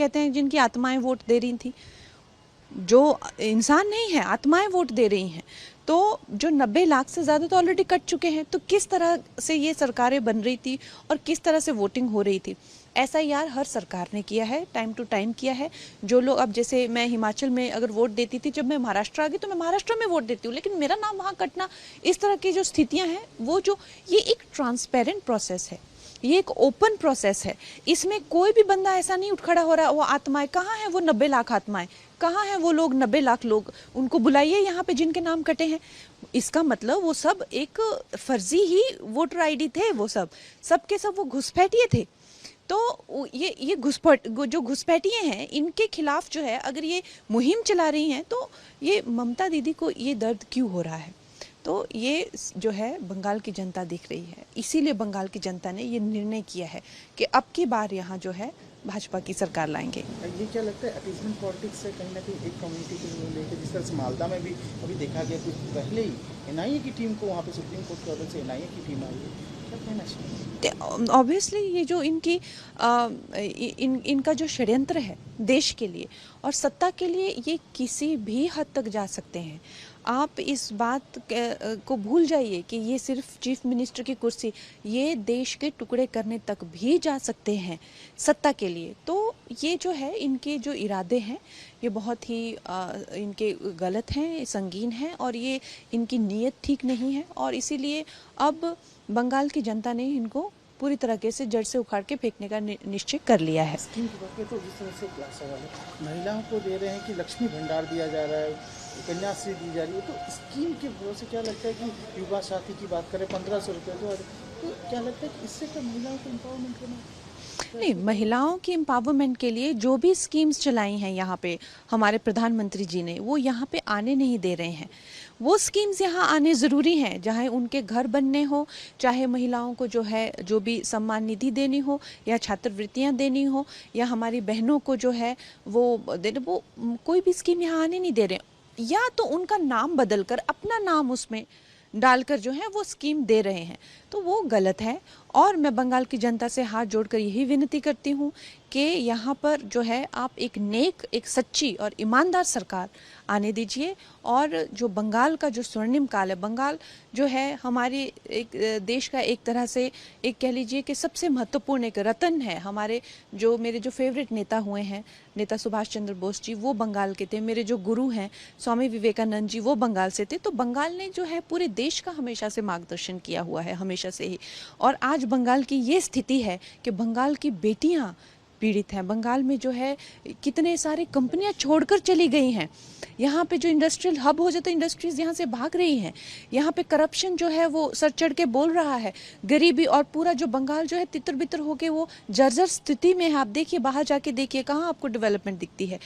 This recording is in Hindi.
कहते हैं जिनकी आत्माएं वोट दे रही थी, जो इंसान नहीं है, आत्माएं वोट दे रही हैं। तो जो 90 लाख से ज़्यादा तो ऑलरेडी कट चुके हैं। तो किस तरह से ये सरकारें बन रही थी और किस तरह से वोटिंग हो रही थी। SIR हर सरकार ने किया है, टाइम टू टाइम किया है। जो लोग, अब जैसे मैं हिमाचल में अगर वोट देती थी, जब मैं महाराष्ट्र आ गई तो मैं महाराष्ट्र में वोट देती हूँ, लेकिन मेरा नाम वहाँ कटना, इस तरह की जो स्थितियाँ हैं, वो जो ये एक ट्रांसपेरेंट प्रोसेस है, ये एक ओपन प्रोसेस है। इसमें कोई भी बंदा ऐसा नहीं उठ खड़ा हो रहा, वो आत्माएं कहाँ हैं, वो 90 लाख आत्माएं कहाँ हैं, वो लोग 90 लाख लोग, उनको बुलाइए यहाँ पे जिनके नाम कटे हैं। इसका मतलब वो सब एक फर्जी ही वोटर ID थे, वो सब के सब वो घुसपैठिए थे। तो ये जो घुसपैठिए हैं, इनके खिलाफ जो है अगर ये मुहिम चला रही हैं, तो ये ममता दीदी को ये दर्द क्यों हो रहा है। तो ये जो है बंगाल की जनता देख रही है, इसीलिए बंगाल की जनता ने ये निर्णय किया है कि अब की बार यहाँ जो है भाजपा की सरकार लाएंगे। ये क्या लगता है अपीजमेंट पॉलिटिक्स से कहीं ना कहीं एक कम्युनिटी को लेकर, जिस तरह से मालदा में भी अभी देखा गया कुछ पहले ही NIA की टीम को वहाँ पे सुप्रीम कोर्ट के ऑर्डर से NIA की टीम आई है, क्या कहना चाहिए? ऑब्वियसली ये जो इनका जो षड्यंत्र है देश के लिए और सत्ता के लिए, ये किसी भी हद तक जा सकते हैं। आप इस बात को भूल जाइए कि ये सिर्फ चीफ मिनिस्टर की कुर्सी, ये देश के टुकड़े करने तक भी जा सकते हैं सत्ता के लिए। तो ये जो है इनके जो इरादे हैं, ये बहुत ही इनके गलत हैं, संगीन हैं, और ये इनकी नीयत ठीक नहीं है। और इसीलिए अब बंगाल की जनता ने इनको पूरी तरीके से जड़ से उखाड़ के फेंकने का निश्चय कर लिया है। स्कीम की बात करें तो जिस तरह से क्या सवाल है, महिलाओं को दे रहे हैं कि लक्ष्मी भंडार दिया जा रहा है, कन्याश्री दी जा रही है, तो स्कीम के भरोसे क्या लगता है कि युवा साथी की बात करें 1500 रुपये, तो क्या लगता है कि इससे क्या महिलाओं को एम्पावरमेंट करना? नहीं, महिलाओं की एम्पावरमेंट के लिए जो भी स्कीम्स चलाई हैं यहाँ पे हमारे प्रधानमंत्री जी ने, वो यहाँ पे आने नहीं दे रहे हैं। वो स्कीम्स यहाँ आने ज़रूरी हैं, चाहे उनके घर बनने हो, चाहे महिलाओं को जो है जो भी सम्मान निधि देनी हो, या छात्रवृत्तियाँ देनी हो, या हमारी बहनों को जो है वो देने, वो कोई भी स्कीम यहाँ आने नहीं दे रहे। या तो उनका नाम बदल कर अपना नाम उसमें डालकर जो है वो स्कीम दे रहे हैं, तो वो गलत है। और मैं बंगाल की जनता से हाथ जोड़कर यही विनती करती हूँ कि यहाँ पर जो है आप एक नेक, एक सच्ची और ईमानदार सरकार आने दीजिए। और जो बंगाल का जो स्वर्णिम काल है, बंगाल जो है हमारे एक देश का एक तरह से एक कह लीजिए कि सबसे महत्वपूर्ण एक रत्न है। हमारे जो मेरे जो फेवरेट नेता हुए हैं, नेता सुभाष चंद्र बोस जी, वो बंगाल के थे। मेरे जो गुरु हैं स्वामी विवेकानंद जी, वो बंगाल से थे। तो बंगाल ने जो है पूरे देश का हमेशा से मार्गदर्शन किया हुआ है, हमेशा से ही। और आज बंगाल की ये स्थिति है कि बंगाल की बेटियां पीड़ित हैं। बंगाल में जो है कितने सारे कंपनियां छोड़कर चली गई हैं। यहाँ पे जो इंडस्ट्रियल हब हो जाता है, इंडस्ट्रीज यहाँ से भाग रही हैं। यहाँ पे करप्शन जो है वो सर चढ़ के बोल रहा है, गरीबी, और पूरा जो बंगाल जो है तितर बितर होके वो जर्जर स्थिति में है। आप देखिए, बाहर जाके देखिए, कहाँ आपको डेवलपमेंट दिखती है।